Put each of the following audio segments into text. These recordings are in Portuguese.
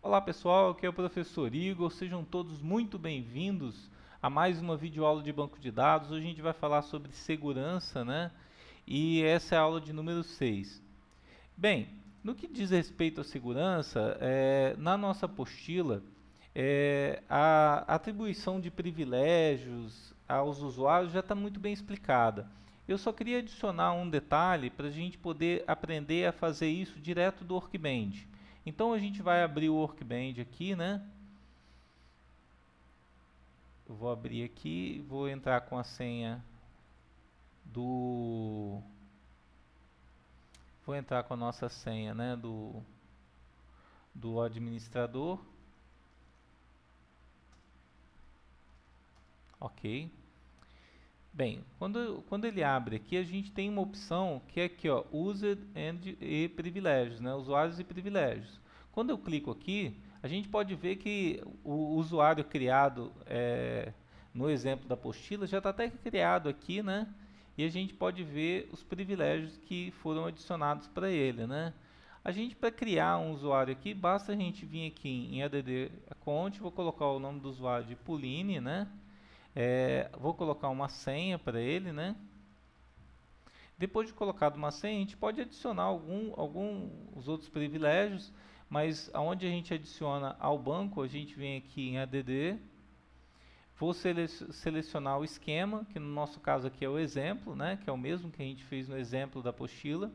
Olá pessoal, aqui é o professor Igor, sejam todos muito bem-vindos a mais uma videoaula de banco de dados. Hoje a gente vai falar sobre segurança, né? E essa é a aula de número 6. Bem, no que diz respeito à segurança, na nossa apostila, a atribuição de privilégios aos usuários já está muito bem explicada. Eu só queria adicionar um detalhe para a gente poder aprender a fazer isso direto do Workbench. Então a gente vai abrir o Workbench aqui, né? Eu vou abrir aqui, vou entrar com a senha do... Vou entrar com a nossa senha, né, do administrador. Ok. Bem, quando ele abre aqui, a gente tem uma opção que é aqui, ó, User e privilégios, né, usuários e privilégios. Quando eu clico aqui, a gente pode ver que o usuário criado no exemplo da apostila já está até criado aqui, né? E a gente pode ver os privilégios que foram adicionados para ele, né? A gente, para criar um usuário aqui, basta a gente vir aqui em add account, vou colocar o nome do usuário de Puline, né? Vou colocar uma senha para ele, né? Depois de colocado uma senha, a gente pode adicionar alguns outros privilégios, mas aonde a gente adiciona ao banco, a gente vem aqui em add, vou selecionar o esquema, que no nosso caso aqui é o exemplo, né? Que é o mesmo que a gente fez no exemplo da apostila.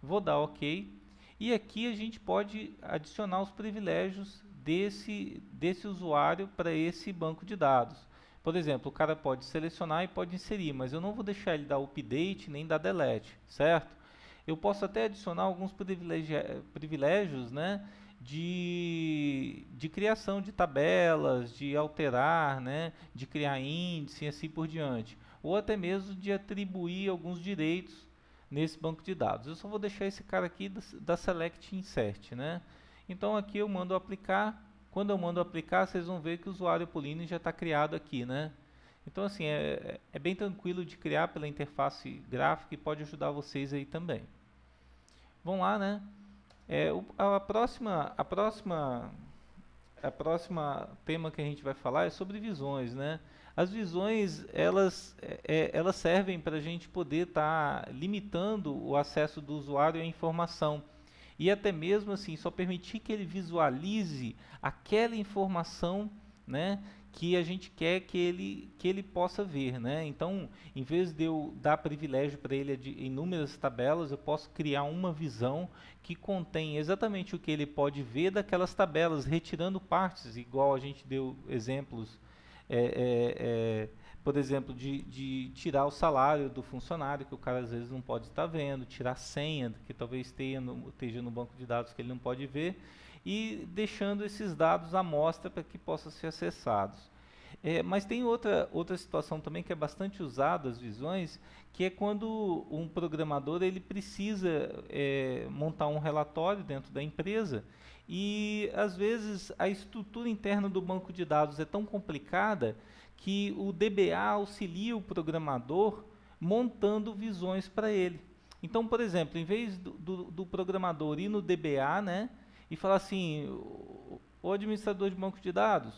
Vou dar OK. E aqui a gente pode adicionar os privilégios desse usuário para esse banco de dados. Por exemplo, o cara pode selecionar e pode inserir, mas eu não vou deixar ele dar update nem dar delete, certo? Eu posso até adicionar alguns privilégios, né, de criação de tabelas, de alterar, né, de criar índice e assim por diante. Ou até mesmo de atribuir alguns direitos nesse banco de dados. Eu só vou deixar esse cara aqui da Select Insert, né? Então aqui eu mando aplicar. Quando eu mando aplicar, vocês vão ver que o usuário Puline já está criado aqui, né? Então assim, é bem tranquilo de criar pela interface gráfica e pode ajudar vocês aí também. Vamos lá, né? A próxima tema que a gente vai falar é sobre visões, né? As visões, elas servem para a gente poder estar limitando o acesso do usuário à informação. E até mesmo assim, só permitir que ele visualize aquela informação, né, que a gente quer que ele possa ver, né? Então, em vez de eu dar privilégio para ele de inúmeras tabelas, eu posso criar uma visão que contém exatamente o que ele pode ver daquelas tabelas, retirando partes, igual a gente deu exemplos, é, é, é, por exemplo, de tirar o salário do funcionário, que o cara às vezes não pode estar vendo, tirar a senha, que talvez esteja no banco de dados que ele não pode ver, e deixando esses dados à mostra para que possam ser acessados. Mas tem outra situação também que é bastante usada, as visões, que é quando um programador ele precisa montar um relatório dentro da empresa e às vezes a estrutura interna do banco de dados é tão complicada que o DBA auxilia o programador montando visões para ele. Então, por exemplo, em vez do programador ir no DBA, né, e falar assim, o administrador de banco de dados,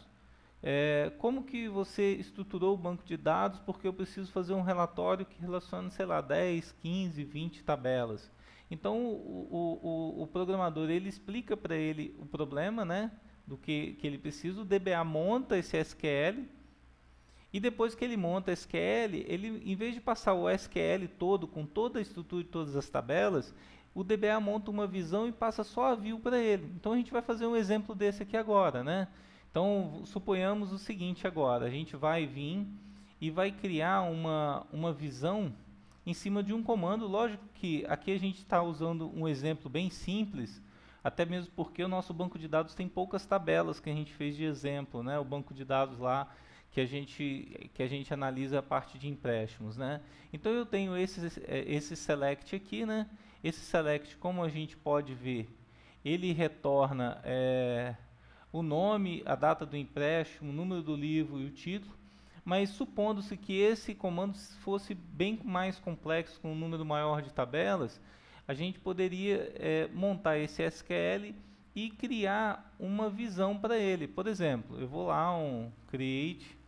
como que você estruturou o banco de dados, porque eu preciso fazer um relatório que relacione, sei lá, 10, 15, 20 tabelas. Então, o programador, ele explica para ele o problema, né, do que ele precisa, o DBA monta esse SQL, e depois que ele monta SQL, ele, em vez de passar o SQL todo, com toda a estrutura de todas as tabelas, o DBA monta uma visão e passa só a view para ele. Então a gente vai fazer um exemplo desse aqui agora, né? Então suponhamos o seguinte agora, a gente vai vir e vai criar uma visão em cima de um comando. Lógico que aqui a gente está usando um exemplo bem simples, até mesmo porque o nosso banco de dados tem poucas tabelas que a gente fez de exemplo, né? O banco de dados lá que a gente analisa a parte de empréstimos, né? Então eu tenho esse select aqui, né? Esse select, como a gente pode ver, ele retorna o nome, a data do empréstimo, o número do livro e o título, mas supondo-se que esse comando fosse bem mais complexo, com um número maior de tabelas, a gente poderia montar esse SQL e criar uma visão para ele. Por exemplo, eu vou lá, create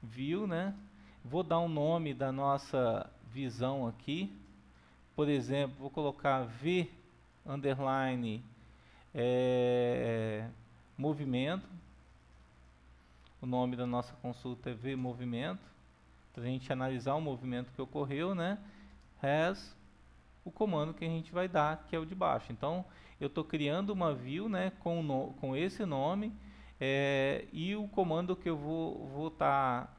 view, né? Vou dar um nome da nossa visão aqui. Por exemplo, vou colocar v underline movimento. O nome da nossa consulta é v movimento, para a gente analisar o movimento que ocorreu, né? Has o comando que a gente vai dar, que é o de baixo. Então, eu estou criando uma view, né, com esse nome, e o comando que eu vou tá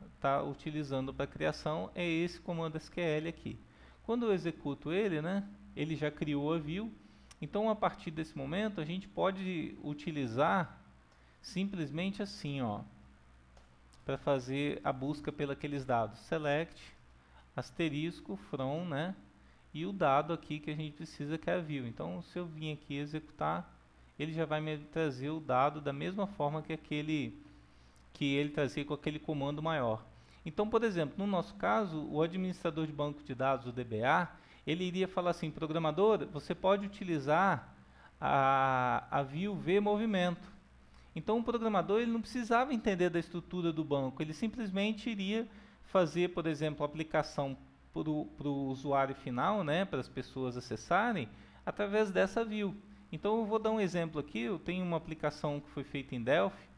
utilizando para criação é esse comando SQL aqui. Quando eu executo ele, né, ele já criou a view. Então, a partir desse momento, a gente pode utilizar simplesmente assim, ó, para fazer a busca pelos dados. Select, asterisco, from, né, e o dado aqui que a gente precisa, que é a view. Então, se eu vim aqui executar, ele já vai me trazer o dado da mesma forma que ele trazia com aquele comando maior. Então, por exemplo, no nosso caso, o administrador de banco de dados, o DBA, ele iria falar assim: programador, você pode utilizar a view v movimento. Então, o programador ele não precisava entender da estrutura do banco, ele simplesmente iria fazer, por exemplo, a aplicação para o usuário final, né, para as pessoas acessarem, através dessa view. Então, eu vou dar um exemplo aqui. Eu tenho uma aplicação que foi feita em Delphi,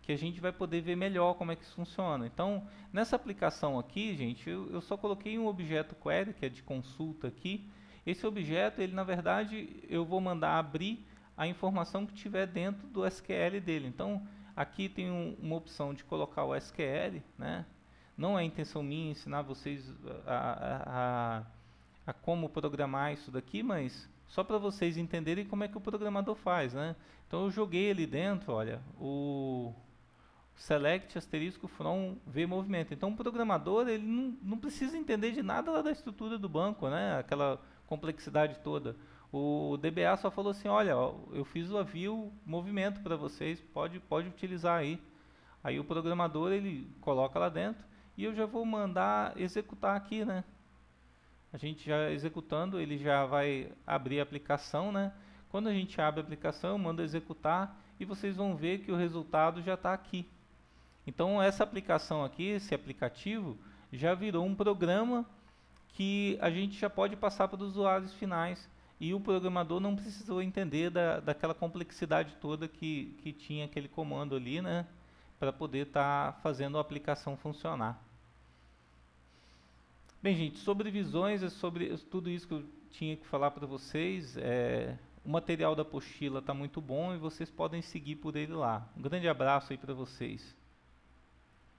que a gente vai poder ver melhor como é que isso funciona. Então, nessa aplicação aqui, gente, eu só coloquei um objeto query, que é de consulta aqui. Esse objeto, ele na verdade, eu vou mandar abrir a informação que tiver dentro do SQL dele. Então, aqui tem uma opção de colocar o SQL, né? Não é intenção minha ensinar vocês a como programar isso daqui, mas só para vocês entenderem como é que o programador faz, né? Então eu joguei ali dentro, olha, o select asterisco from v movimento. Então o programador ele não precisa entender de nada lá da estrutura do banco, né? Aquela complexidade toda. O DBA só falou assim: olha, ó, eu fiz o view movimento para vocês, pode utilizar aí. Aí o programador ele coloca lá dentro e eu já vou mandar executar aqui, né? A gente já executando, ele já vai abrir a aplicação, né? Quando a gente abre a aplicação, manda executar e vocês vão ver que o resultado já está aqui. Então essa aplicação aqui, esse aplicativo, já virou um programa que a gente já pode passar para os usuários finais. E o programador não precisou entender daquela complexidade toda que tinha aquele comando ali, né? Para poder estar fazendo a aplicação funcionar. Bem, gente, sobre visões, é sobre tudo isso que eu tinha que falar para vocês. O material da apostila está muito bom e vocês podem seguir por ele lá. Um grande abraço aí para vocês.